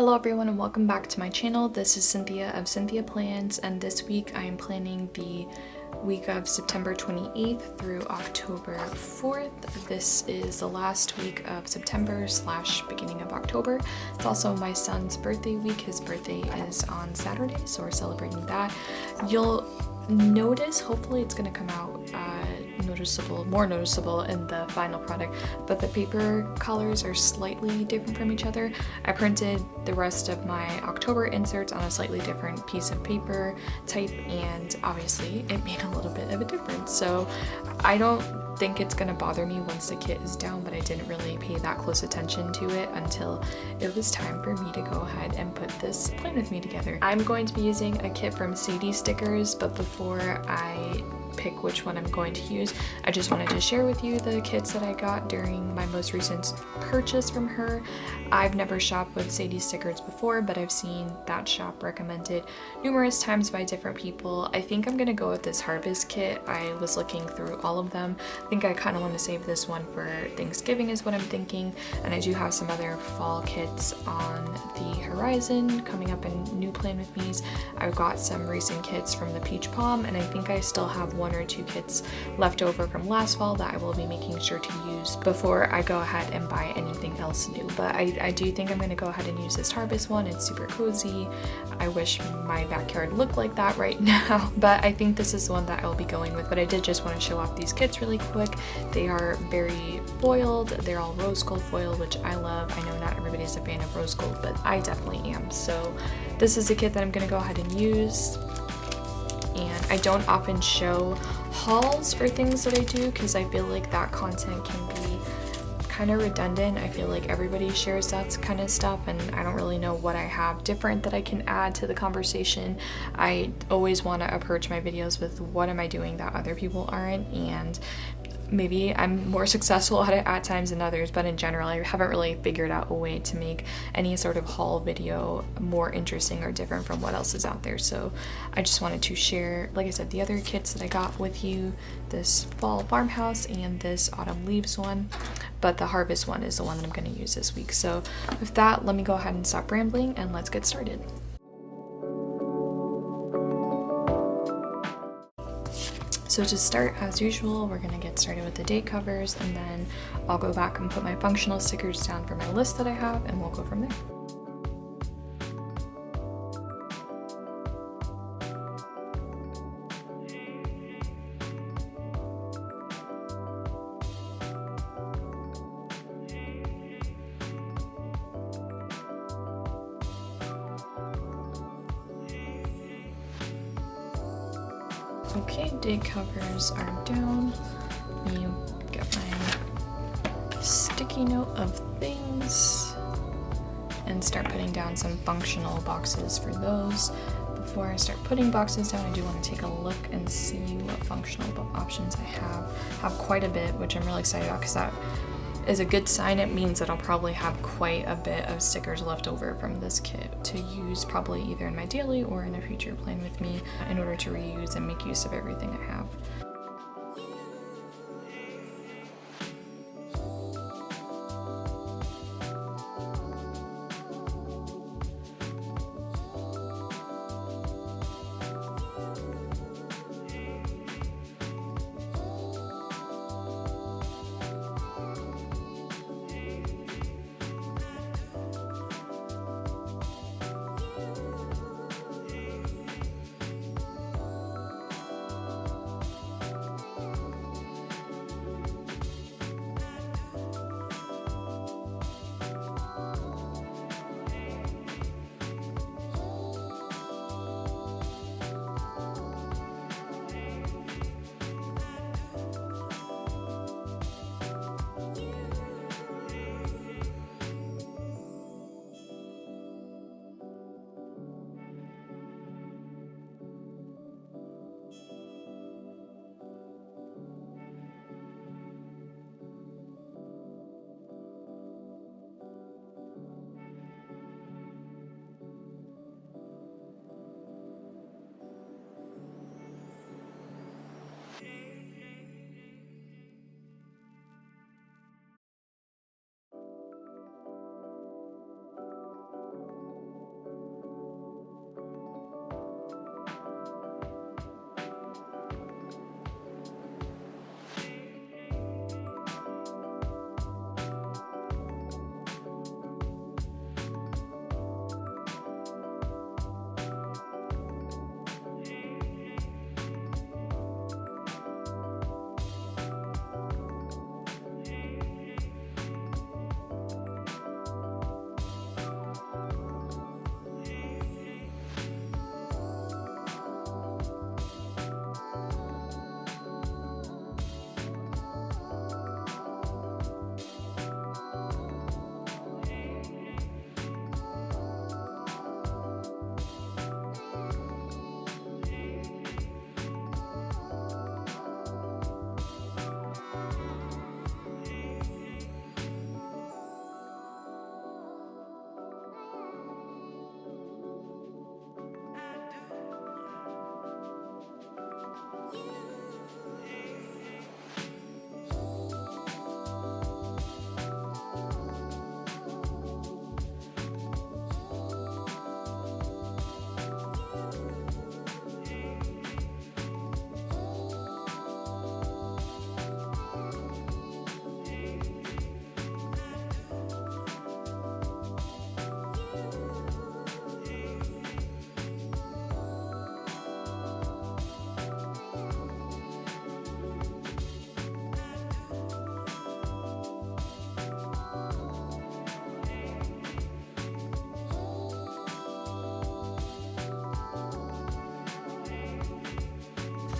Hello everyone and welcome back to my channel. This is Cynthia of Cynthia Plans, and this week I am planning the week of September 28th through October 4th. This is the last week of September / beginning of October. It's also my son's birthday week. His birthday is on Saturday, so we're celebrating that. You'll notice, hopefully it's going to come out more noticeable in the final product, but the paper colors are slightly different from each other. I printed the rest of my October inserts on a slightly different piece of paper type, and obviously it made a little bit of a difference. So I don't think it's gonna bother me once the kit is down, but I didn't really pay that close attention to it until it was time for me to go ahead and put this plan with me together. I'm going to be using a kit from Sadie Stickers, but before I pick which one I'm going to use, I just wanted to share with you the kits that I got during my most recent purchase from her. I've never shopped with Sadie Stickers before, but I've seen that shop recommended numerous times by different people. I think I'm gonna go with this Harvest kit. I was looking through all of them. I think I kind of want to save this one for Thanksgiving is what I'm thinking, and I do have some other fall kits on the horizon coming up in new plan with me's. I've got some recent kits from the Peach Palm, and I think I still have one or two kits left over from last fall that I will be making sure to use before I go ahead and buy anything else new. But I do think I'm going to go ahead and use this Harvest one. It's super cozy. I wish my backyard looked like that right now, but I think this is the one that I will be going with. But I did just want to show off these kits really quick. They are very foiled. They're all rose gold foil, which I love. I know not everybody's a fan of rose gold, but I definitely am. So this is a kit that I'm going to go ahead and use. And I don't often show hauls or things that I do because I feel like that content can be kind of redundant. I feel like everybody shares that kind of stuff, and I don't really know what I have different that I can add to the conversation. I always want to approach my videos with what am I doing that other people aren't, and maybe I'm more successful at it at times than others, but in general I haven't really figured out a way to make any sort of haul video more interesting or different from what else is out there. So I just wanted to share, like I said, the other kits that I got with you, this fall farmhouse and this autumn leaves one, but the harvest one is the one that I'm going to use this week. So with that, let me go ahead and stop rambling and let's get started. So to start, as usual, we're going to get started with the date covers, and then I'll go back and put my functional stickers down for my list that I have, and we'll go from there. Okay, date covers are down. Let me get my sticky note of things and start putting down some functional boxes for those. Before I start putting boxes down, I do want to take a look and see what functional options I have. I have quite a bit, which I'm really excited about because that is a good sign. It means that I'll probably have quite a bit of stickers left over from this kit to use probably either in my daily or in a future plan with me in order to reuse and make use of everything I have.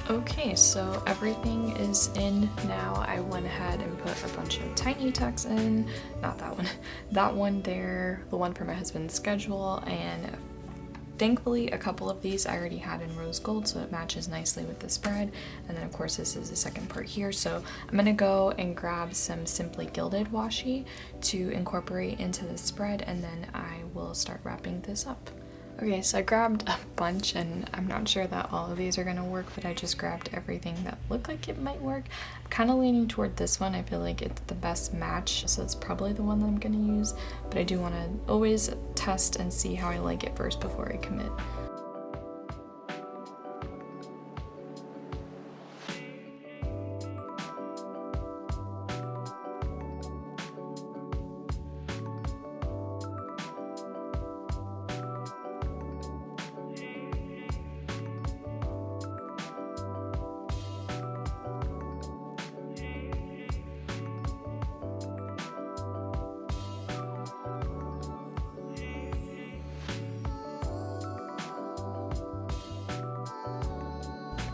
Okay, so everything is in now. I went ahead and put a bunch of tiny tucks in, not that one, that one there, the one for my husband's schedule, and thankfully a couple of these I already had in rose gold, so it matches nicely with the spread. And then of course this is the second part here, so I'm gonna go and grab some Simply Gilded washi to incorporate into the spread, and then I will start wrapping this up. Okay, so I grabbed a bunch, and I'm not sure that all of these are gonna work, but I just grabbed everything that looked like it might work. I'm kind of leaning toward this one. I feel like it's the best match, so it's probably the one that I'm gonna use, but I do want to always test and see how I like it first before I commit.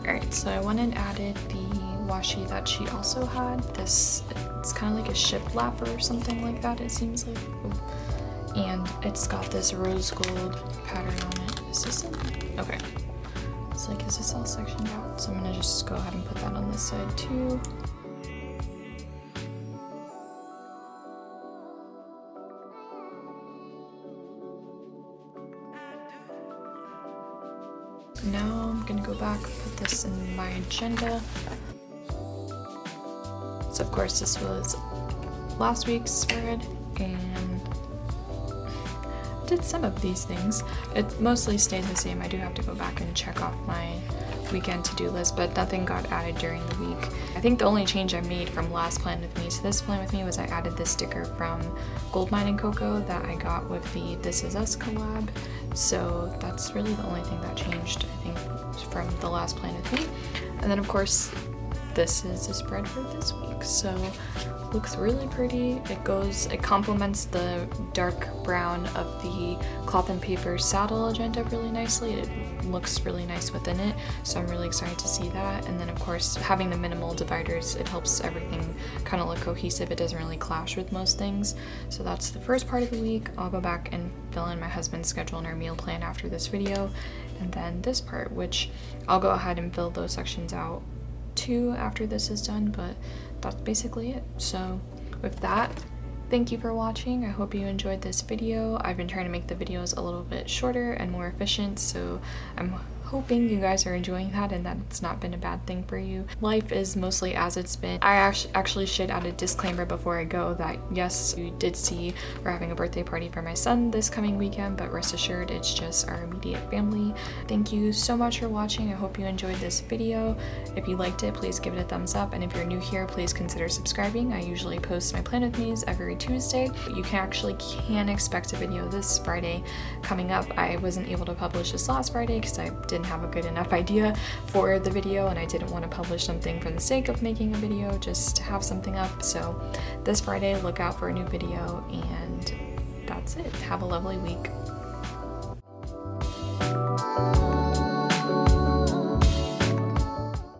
Alright, so I went and added the washi that she also had. This, it's kind of like a shiplap or something like that, it seems like. Ooh. And it's got this rose gold pattern on it. Is this it? Okay. It's like, is this all sectioned out? So I'm gonna just go ahead and put that on this side too. Now I'm gonna go back, put this in my agenda. So of course this was last week's spread, and I did some of these things. It mostly stayed the same. I do have to go back and check off my weekend to-do list, but nothing got added during the week. I think the only change I made from last Plan With Me to this Plan With Me was I added this sticker from Gold Mine and Cocoa that I got with the This Is Us collab. So that's really the only thing that changed, I think, from the last Plan With Me. And then of course, this is the spread for this week. So looks really pretty. It complements the dark brown of the cloth and paper saddle agenda really nicely. It looks really nice within it, so I'm really excited to see that. And then of course, having the minimal dividers, it helps everything kind of look cohesive. It doesn't really clash with most things. So that's the first part of the week. I'll go back and fill in my husband's schedule and our meal plan after this video. And then this part, which I'll go ahead and fill those sections out too after this is done, but that's basically it. So with that, thank you for watching. I hope you enjoyed this video. I've been trying to make the videos a little bit shorter and more efficient, so I'm hoping you guys are enjoying that and that it's not been a bad thing for you. Life is mostly as it's been. I actually should add a disclaimer before I go that yes, you did see we're having a birthday party for my son this coming weekend, but rest assured it's just our immediate family. Thank you so much for watching. I hope you enjoyed this video. If you liked it, please give it a thumbs up, and if you're new here, please consider subscribing. I usually post my Plan With Me's every Tuesday. You can expect a video this Friday coming up. I wasn't able to publish this last Friday because I didn't have a good enough idea for the video, and I didn't want to publish something for the sake of making a video, just to have something up. So this Friday, look out for a new video, and that's it. Have a lovely week.